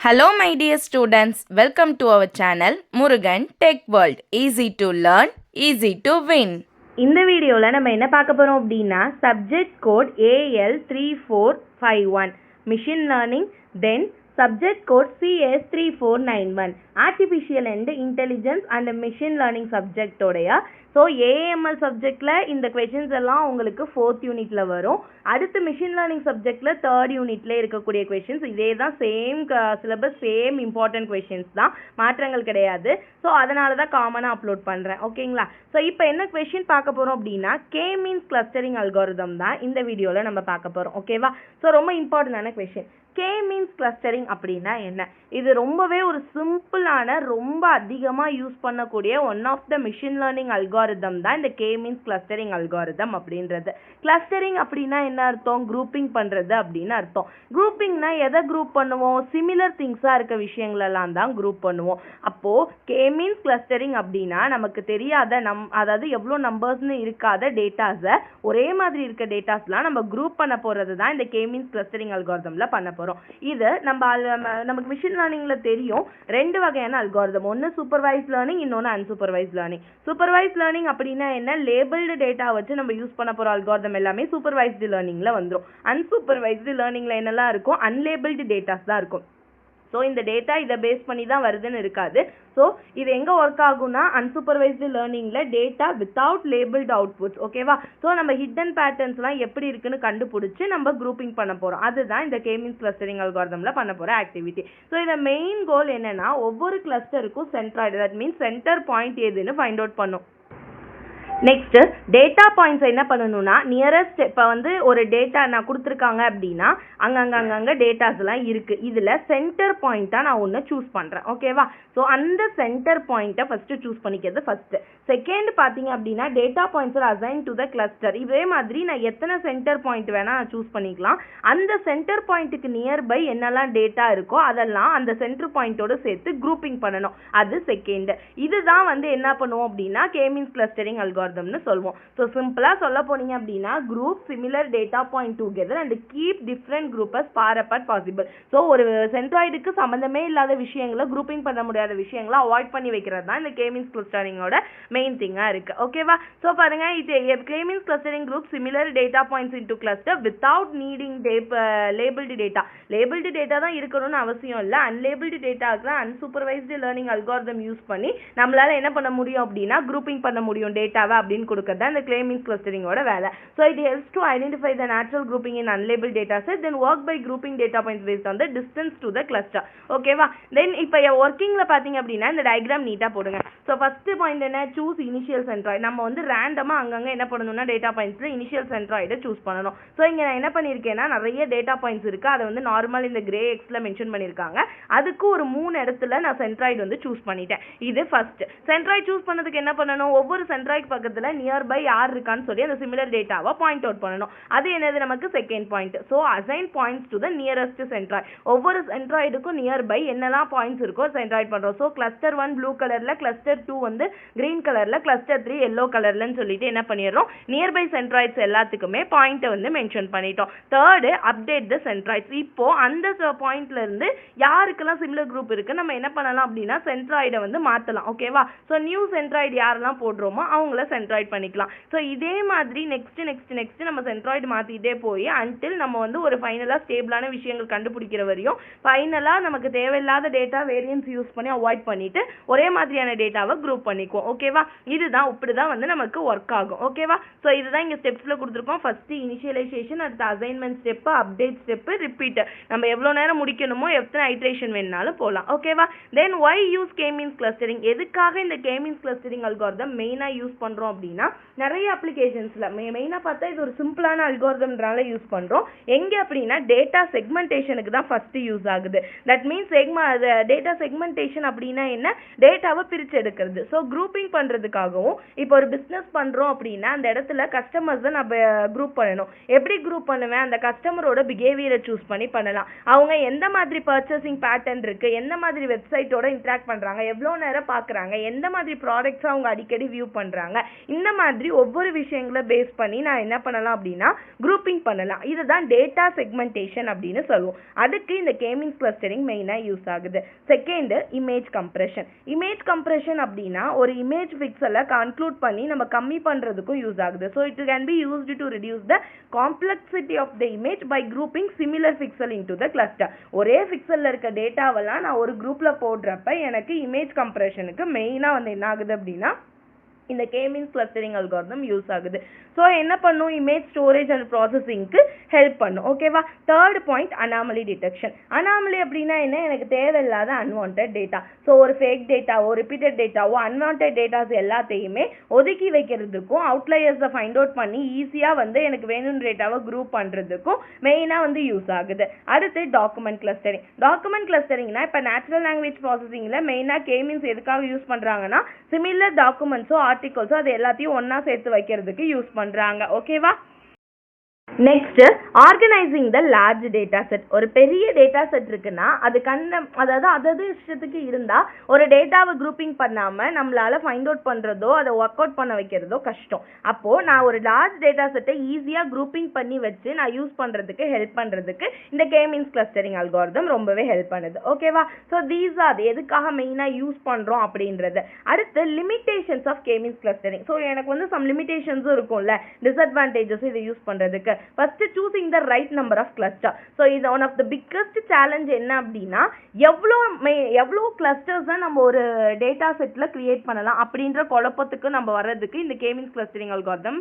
Hello my dear students, welcome to our channel Murugan Tech World. Easy to learn, easy to win. இந்த வீடியோவில் நம்ம என்ன பார்க்க போகிறோம் அப்படின்னா subject code AL3451 machine learning then subject code CS3491 artificial and intelligence and machine learning சப்ஜெக்டோடைய so AML சப்ஜெக்டில் இந்த கொஷின்ஸ் எல்லாம் உங்களுக்கு 4th யூனிட்டில் வரும். அடுத்து மிஷின் லேர்னிங் சப்ஜெக்டில் 3rd யூனிட்ல இருக்கக்கூடிய கொஷின்ஸ் இதே தான், same syllabus, same important questions தான், மாற்றங்கள் கிடையாது. ஸோ அதனால தான் காமனாக அப்லோட் பண்ணுறேன், ஓகேங்களா? ஸோ இப்போ என்ன கொஷின் பார்க்க போகிறோம் அப்படின்னா கே மீன்ஸ் கிளஸ்டரிங் அல்காரிதம் தான் இந்த வீடியோவில் நம்ம பார்க்க போகிறோம், ஓகேவா? ஸோ ரொம்ப இம்பார்ட்டண்டான கொஷின். கே மீன்ஸ் கிளஸ்டரிங் அப்படின்னா என்ன? இது ரொம்பவே ஒரு சிம்பிளான, ரொம்ப அதிகமாக யூஸ் பண்ணக்கூடிய one of the machine learning algorithm தான் இந்த கே மீன்ஸ் கிளஸ்டரிங் அல்காரிதம் அப்படின்றது. கிளஸ்டரிங் அப்படின்னா என்ன அர்த்தம்? குரூப்பிங் பண்ணுறது அப்படின்னு அர்த்தம். குரூப்பிங்னா எதை குரூப் பண்ணுவோம்? சிமிலர் திங்ஸாக இருக்க விஷயங்களெல்லாம் தான் குரூப் பண்ணுவோம். அப்போது கே மீன்ஸ் கிளஸ்டரிங் அப்படின்னா நமக்கு தெரியாத அதாவது எவ்வளோ நம்பர்ஸ்னு இருக்காத டேட்டாஸை, ஒரே மாதிரி இருக்க டேட்டாஸ்லாம் நம்ம குரூப் பண்ண போகிறது தான் இந்த கே மீன்ஸ் கிளஸ்டரிங் அல்காரிதமில் பண்ண போகிறோம். இது நமக்கு மிஷின் லேர்னிங்ல தெரியும், ரெண்டு வகையான அல்காரிதம். ஒன்று சூப்பர்வைஸ் லேர்னிங், இன்னொன்று அன்சூப்பர்வைஸ் லேர்னிங். சூப்பர்வைஸ் லேர்னிங் அப்படின்னா என்ன? லேபிள்டு டேட்டா வச்சு நம்ம யூஸ் பண்ண போகிற அல்காரிதம் எல்லாமே சூப்பர்வைஸ்டு லேர்னிங்ல வந்துடும். அன்சூப்பர்வைஸ்டு லேர்னிங்ல என்னெல்லாம் இருக்கும்? அன்லேபிள்டு டேட்டாஸ் தான் இருக்கும். ஸோ இந்த டேட்டா இதை பேஸ் பண்ணி தான் வருதுன்னு இருக்காது. ஸோ இது எங்கே ஒர்க் ஆகும்னா unsupervised லேர்னிங்கில் data without labelled outputs, ஓகேவா? ஸோ நம்ம ஹிடன் பேட்டர்ன்ஸ்லாம் எப்படி இருக்குன்னு கண்டுபிடிச்சி நம்ம குரூப்பிங் பண்ண போகிறோம். அதுதான் இந்த கே மீன்ஸ் கிளஸ்டரிங் அல்காரிதமில் பண்ண போகிற ஆக்டிவிட்டி. ஸோ இந்த மெயின் கோல் என்னன்னா ஒவ்வொரு கிளஸ்டருக்கும் centroid, that means center point எதுன்னு ஃபைண்ட் அவுட் பண்ணும். நெக்ஸ்ட் டேட்டா பாயிண்ட்ஸ் என்ன பண்ணணும்னா நியரஸ்ட், இப்போ வந்து ஒரு டேட்டா நான் கொடுத்துருக்காங்க அப்படின்னா அங்கங்கே டேட்டாஸ்லாம் இருக்குது. இதில் சென்டர் பாயிண்ட்டாக நான் ஒன்று சூஸ் பண்ணுறேன், ஓகேவா? ஸோ அந்த சென்டர் பாயிண்ட்டை ஃபஸ்ட்டு சூஸ் பண்ணிக்கிறது ஃபஸ்ட்டு. செகண்ட் பார்த்தீங்க அப்படின்னா data points assign to the cluster. இதே மாதிரி நான் எத்தனை சென்டர் பாயிண்ட் வேணால் நான் சூஸ் பண்ணிக்கலாம். அந்த சென்டர் பாயிண்ட்டுக்கு நியர்பை என்னெல்லாம் டேட்டா இருக்கோ அதெல்லாம் அந்த சென்டர் பாயிண்ட்டோடு சேர்த்து குரூப்பிங் பண்ணணும், அது செகண்ட். இதுதான் வந்து என்ன பண்ணுவோம் அப்படின்னா கே மீன்ஸ் கிளஸ்டரிங் அல்காரிதம்னு சொல்லுவோம். ஸோ சிம்பிளாக சொல்ல போனீங்க அப்படின்னா group similar data point together and keep different group as far apart possible. So ஒரு சென்ட்ராய்டுக்கு சம்மந்தமே இல்லாத விஷயங்களை, குரூப்பிங் பண்ண முடியாத விஷயங்களை அவாய்ட் பண்ணி வைக்கிறது தான் இந்த கே மீன்ஸ் கிளஸ்டரிங்கோட மெயின் திங்காக இருக்குது, ஓகேவா? ஸோ பாருங்க, இது K means clustering group similar data points into cluster without needing labelled data. Labelled data தான் இருக்கணும்னு அவசியம் இல்லை. Unlabelled டேட்டாவுக்கு unsupervised learning algorithm use பண்ணி நம்மளால என்ன பண்ண முடியும் அப்படின்னா குரூப்பிங் பண்ண முடியும் டேட்டாவை அப்படின்னு கொடுக்கறது தான் இந்த கே மீன்ஸ் கிளஸ்டரிங்கோட வேலை. So it helps to identify the natural grouping in அன்லேபிள் data set, then work by grouping data points based on the distance to the cluster, ஓகேவா? தென் இப்போ ஒர்க்கிங்ல பாத்தீங்க அப்படின்னா இந்த டயக்ராம் நீட்டா போடுங்க. ஸோ ஃபர்ஸ்ட் பாயிண்ட் என்ன? Choose initial centroid. நம்ம வந்து ரேண்டமா அங்கங்க என்ன பண்ணணும்னா டேட்டா பாயிண்ட்ஸ்ல இனிஷியல் சென்ட்ராய்டை சூஸ் பண்ணணும். ஸோ இங்க நான் என்ன பண்ணியிருக்கேன்னா நிறைய டேட்டா பாயிண்ட்ஸ் இருக்கு, அதை வந்து நார்மல் இந்த கிரே எக்ஸ்ல மென்ஷன் பண்ணியிருக்காங்க. அதுக்கு ஒரு 3 இடத்துல நான் சென்ட்ராய்டு வந்து சூஸ் பண்ணிட்டேன். இது ஃபர்ஸ்ட். சென்ட்ராய்டு சூஸ் பண்ணதுக்கு என்ன பண்ணணும்? ஒவ்வொரு சென்ட்ராய்டு பக்கத்துல நியர்பை யார் இருக்கான்னு சொல்லி அந்த சிமிலர் டேட்டாவை பாயிண்ட் அவுட் பண்ணணும். அது என்னது? நமக்கு second point. So assign points to the nearest centroid. ஒவ்வொரு சென்ட்ராய்டுக்கும் நியர்பை என்னெல்லாம் பாயிண்ட்ஸ் இருக்கோ சென்ட்ராய்டு பண்றோம். ஸோ கிளஸ்டர் 1 ப்ளூ கலர்ல, கிளஸ்டர் 2 வந்து கிரீன் கலர்ல, கிளஸ்டர் 3 எல்லோ கலர்லன்னு சொல்லிட்டு என்ன பண்ணிடுறோம்? நியர்பை சென்ட்ராய்ட்ஸ் எல்லாத்துக்குமே பாயிண்ட்டை வந்து மென்ஷன் பண்ணிட்டோம். Third, update the centroids. இப்போ அந்த பாயிண்ட்ல இருந்து யாருக்கெல்லாம் சிமிலர் குரூப் இருக்கு நம்ம என்ன பண்ணலாம் அப்படின்னா சென்ட்ராய்டை வந்து மாத்தலாம், ஓகேவா? ஸோ நியூ சென்ட்ராய்டு யாரெல்லாம் போடுறோமோ அவங்கள சென்ட்ராய்டு பண்ணிக்கலாம். ஸோ இதே மாதிரி நெக்ஸ்ட் நம்ம சென்ட்ராய்டு மாத்திட்டே போய் அன்டில் நம்ம வந்து ஒரு ஃபைனலா ஸ்டேபிளான விஷயங்கள் கண்டுபிடிக்கிற வரையும் ஃபைனலா நமக்கு தேவையில்லாத டேட்டா வேரியன்ஸ் யூஸ் பண்ணி அவாய்ட் பண்ணிட்டு ஒரே மாதிரியான டேட்டாவை குரூப் பண்ணிக்குவோம், ஓகேவா? இதுதான் இப்படிதான் வந்து நமக்கு ஒர்க் ஆகும், ஓகேவா? ஸோ இதுதான் இங்க ஸ்டெப்ஸ்ல கொடுத்துருக்கோம். ஃபர்ஸ்ட் இனிஷியலைசேஷன், அடுத்து assignment step, update step, repeat. நம்ம எவ்வளவு நேரம் முடிக்கணுமோ எத்தனை ஐட்ரேஷன் வேணாலும் போகலாம், ஓகேவா? Then why use K means clustering. எதுக்காக இந்த கே மீன்ஸ் கிளஸ்டரிங் அல்காரிதம் மெயினா யூஸ் பண்றோம் அப்படின்னா நிறைய அப்ளிகேஷன்ஸ்ல மெயினா பார்த்தா இது ஒரு சிம்பிளான அல்காரிதம்னால யூஸ் பண்றோம். எங்க அப்படின்னா டேட்டா செக்மெண்டேஷனுக்கு தான் ஃபர்ஸ்ட் யூஸ் ஆகுது. தட் மீன்ஸ் டேட்டா செக்மெண்டேஷன் அப்படின்னா என்ன? டேட்டாவை பிரிச்சு எடுக்கிறது. ஸோ குரூப்பிங் பண்ற பண்ணுறதுக்காகவும் இப்போ ஒரு பிஸ்னஸ் பண்ணுறோம் அப்படின்னா அந்த இடத்துல கஸ்டமர்ஸை நம்ம குரூப் பண்ணணும். எப்படி குரூப் பண்ணுவேன்? அந்த கஸ்டமரோட பிஹேவியரை சூஸ் பண்ணி பண்ணலாம். அவங்க எந்த மாதிரி பர்ச்சேசிங் பேட்டர்ன் இருக்குது, எந்த மாதிரி வெப்சைட்டோட இன்ட்ராக்ட் பண்ணுறாங்க, எவ்வளோ நேரம் பார்க்குறாங்க, எந்த மாதிரி ப்ராடக்ட்ஸ் அவங்க அடிக்கடி வியூ பண்ணுறாங்க, இந்த மாதிரி ஒவ்வொரு விஷயங்களை பேஸ் பண்ணி நான் என்ன பண்ணலாம் அப்படின்னா குரூப்பிங் பண்ணலாம். இதுதான் டேட்டா செக்மெண்டேஷன் அப்படின்னு சொல்லுவோம். அதுக்கு இந்த கே-மீன்ஸ் கிளஸ்டரிங் மெயினாக யூஸ் ஆகுது. Second, image compression. Image compression அப்படின்னா ஒரு இமேஜ் பிக்சலை கன்க்ளூட் பண்ணி நம்ம கம்மி பண்ணுறதுக்கும் யூஸ் ஆகுது. So it can be used to reduce the complexity of the image by grouping similar pixel into the cluster. ஒரே பிக்சலில் இருக்க டேட்டாவெல்லாம் நான் ஒரு குரூப்பில் போடுறப்ப எனக்கு இமேஜ் கம்ப்ரெஷனுக்கு மெயினாக வந்து என்ன ஆகுது அப்படின்னா இந்த கே-மீன்ஸ் கிளஸ்டரிங் அல்காரிதம் யூஸ் ஆகுது. ஸோ என்ன பண்ணும்? இமேஜ் ஸ்டோரேஜ் அண்ட் ப்ராசஸிங்க்கு ஹெல்ப் பண்ணும். ஓகேவா? Third point, anomaly detection. Anomaly அப்படின்னா என்ன? எனக்கு தேவையில்லாத அன்வான்ட் டேட்டா. ஸோ ஒரு ஃபேக் டேட்டாவோ ரிப்பீட்டட் டேட்டாவோ அன்வான்ட் டேட்டாஸ் எல்லாத்தையுமே ஒதுக்கி வைக்கிறதுக்கும் அவுட்லயர்ஸை ஃபைண்ட் அவுட் பண்ணி ஈஸியாக வந்து எனக்கு வேணும்னு டேட்டாவை குரூப் பண்ணுறதுக்கும் மெயினாக வந்து யூஸ் ஆகுது. அடுத்து டாக்குமெண்ட் கிளஸ்டரிங். டாக்குமெண்ட் கிளஸ்டரிங்னா இப்போ நேச்சுரல் லாங்குவேஜ் ப்ராசஸிங்கில் மெயினாக கே-மீன்ஸ் எதுக்காக யூஸ் பண்ணுறாங்கன்னா சிமிலர் டாக்குமெண்ட்ஸோ ஆர்டிகல்ஸோ அது எல்லாத்தையும் ஒன்றா சேர்த்து வைக்கிறதுக்கு யூஸ் பண்ணுறாங்க. ஓகேவா? Next, organising the large data set. ஒரு பெரிய டேட்டா செட் இருக்குன்னா அது அதாவது இஷ்டத்துக்கு இருந்தால் ஒரு டேட்டாவை குரூப்பிங் பண்ணாமல் நம்மளால் ஃபைண்ட் அவுட் பண்ணுறதோ அதை ஒர்க் அவுட் பண்ண வைக்கிறதோ கஷ்டம். அப்போது நான் ஒரு லார்ஜ் டேட்டா செட்டை ஈஸியாக குரூப்பிங் பண்ணி வச்சு நான் யூஸ் பண்ணுறதுக்கு ஹெல்ப் பண்ணுறதுக்கு இந்த கே-மீன்ஸ் கிளஸ்டரிங் அல்காரிதம் ரொம்பவே ஹெல்ப் பண்ணுது. ஓகேவா? ஸோ தீஸ் ஆர் எதுக்காக மெயினாக யூஸ் பண்ணுறோம் அப்படின்றது. அடுத்து, limitations of K means clustering. So எனக்கு வந்து சம் லிமிட்டேஷன்ஸும் இருக்கும்ல, டிஸ்அட்வான்டேஜஸும் இதை யூஸ் பண்ணுறதுக்கு. First, choosing the right number of cluster. So இது one of the biggest challenge என்ன அப்படின்னா எவ்வளோ கிளஸ்டர்ஸை நம்ம ஒரு டேட்டா செட்டில் கிரியேட் பண்ணலாம் அப்படின்ற குழப்பத்துக்கு நம்ம வர்றதுக்கு இந்த கே-மீன்ஸ் கிளஸ்டரிங் அல்காரிதம்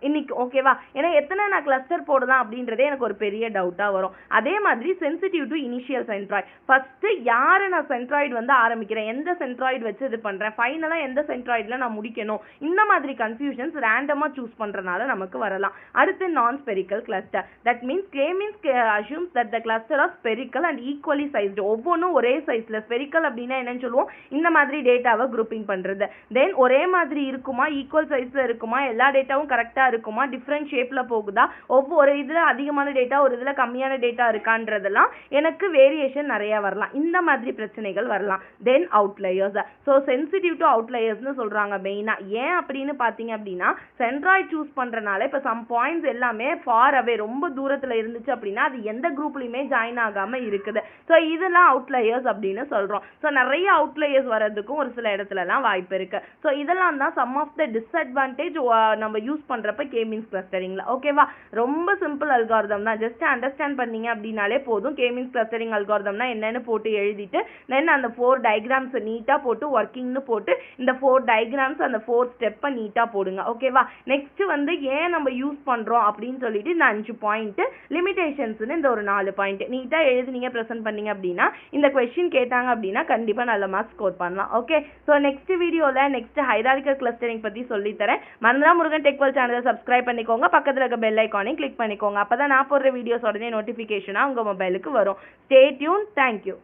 இன்னைக்கு. ஓகேவா? ஏன்னா எத்தனை நான் கிளஸ்டர் போடலாம் அப்படின்றதே எனக்கு ஒரு பெரிய டவுட்டாக வரும். அதே மாதிரி sensitive to initial centroid. First யாரை நான் சென்ட்ராய்டு வந்து ஆரம்பிக்கிறேன், எந்த சென்ட்ராய்டு வச்சு இது பண்ணுறேன், ஃபைனலாக எந்த சென்ட்ராய்டில் நான் முடிக்கணும், இந்த மாதிரி கன்ஃபியூஷன்ஸ் ரேண்டமாக சூஸ் பண்ணுறதுனால நமக்கு வரலாம். அடுத்து, non-spherical cluster. That means K-means assumes that the cluster are spherical and equally sized. ஒவ்வொன்றும் ஒரே சைஸ்ல. ஸ்பெரிக்கல் அப்படின்னா என்னன்னு சொல்லுவோம்? இந்த மாதிரி டேட்டாவை குரூப்பிங் பண்றது. தென் ஒரே மாதிரி இருக்குமா, ஈக்குவல் சைஸ்ல இருக்குமா, எல்லா டேட்டாவும் கரெக்டா இருக்குமா, டிஃப்ரெண்ட் ஷேப்ல போகுதா, ஒவ்வொரு இதுல அதிகமான டேட்டா ஒரு இதுல கம்மியான டேட்டா இருக்கான்றதெல்லாம் எனக்கு வேரியேஷன் நிறைய வரலாம். இந்த மாதிரி பிரச்சனைகள் வரலாம். தென் அவுட்லயர்ஸ். ஸோ சென்சிட்டிவ் டு அவுட்லயர்ஸ்னு சொல்றாங்க மெயினா. ஏன் அப்படின்னு பாத்தீங்க அப்படின்னா சென்ட்ராய்டு சூஸ் பண்றதுனால இப்போ சம் பாயிண்ட்ஸ் எல்லாமே ஃபார் அவே ரொம்ப தூரத்துல இருந்துச்சு அப்படின்னா அது எந்த குரூப்லயுமே ஜாயின் ஆகாம இருக்குது. ஸோ இதெல்லாம் அவுட்லயர்ஸ் அப்படின்னு சொல்றோம். ஸோ நிறைய அவுட்லயர்ஸ் வர்றதுக்கும் ஒரு சில இடத்துலலாம் வாய்ப்பு இருக்கு. ஸோ இதெல்லாம் தான் சம் ஆஃப் த டிஸ்அட்வான்டேஜ் நம்ம யூஸ் பண்றப்ப கே-மீன்ஸ் கிளஸ்டரிங்ல. ஓகேவா? ரொம்ப சிம்பிள் அல்காரிதம் தான். ஜஸ்ட் அண்டர்ஸ்டாண்ட் பண்ணீங்க அப்படின்னாலே போதும். கே-மீன்ஸ் கிளஸ்டரிங் அல்காரிதம்னா என்னன்னு போட்டு எழுதிட்டு தென் அந்த 4 டயக்ராம்ஸ் நீட்டா போட்டு ஒர்க்கிங்னு போட்டு இந்த 4 டயக்ராம்ஸ் அந்த 4 ஸ்டெப்பை நீட்டா போடுங்க. ஓகேவா? நெக்ஸ்ட் வந்து ஏன் நம்ம யூஸ் பண்றோம் அப்படின்னு சொல்லிட்டு இந்த 5 பாயிண்ட், லிமிடேஷன்ஸ்னு இந்த ஒரு 4 பாயிண்ட் நீட்டா எழுதினீங்க ப்ரெசென்ட் பண்ணீங்க அப்படின்னா இந்த क्वेश्चन கேட்டாங்க அப்படின்னா கண்டிப்பா நல்ல மார்க்ஸ் ஸ்கோர் பண்ணலாம். ஓகே, சோ நெக்ஸ்ட் வீடியோல நெக்ஸ்ட் ஹைரார்கிக்கல் கிளஸ்டரிங் பத்தி சொல்லி தரேன். மறந்துடாம முருகன் டெக் வேர்ல்ட் சேனலை சப்ஸ்கிரைப் பண்ணிக்கோங்க. பக்கத்துல இருக்க பெல் ஐகானையும் கிளிக் பண்ணிக்கோங்க. அப்பதான் நான் போடுற வீடியோஸ் உடனே நோட்டிபிகேஷனா உங்க மொபைலுக்கு வரும். Stay tune. தேங்க்யூ.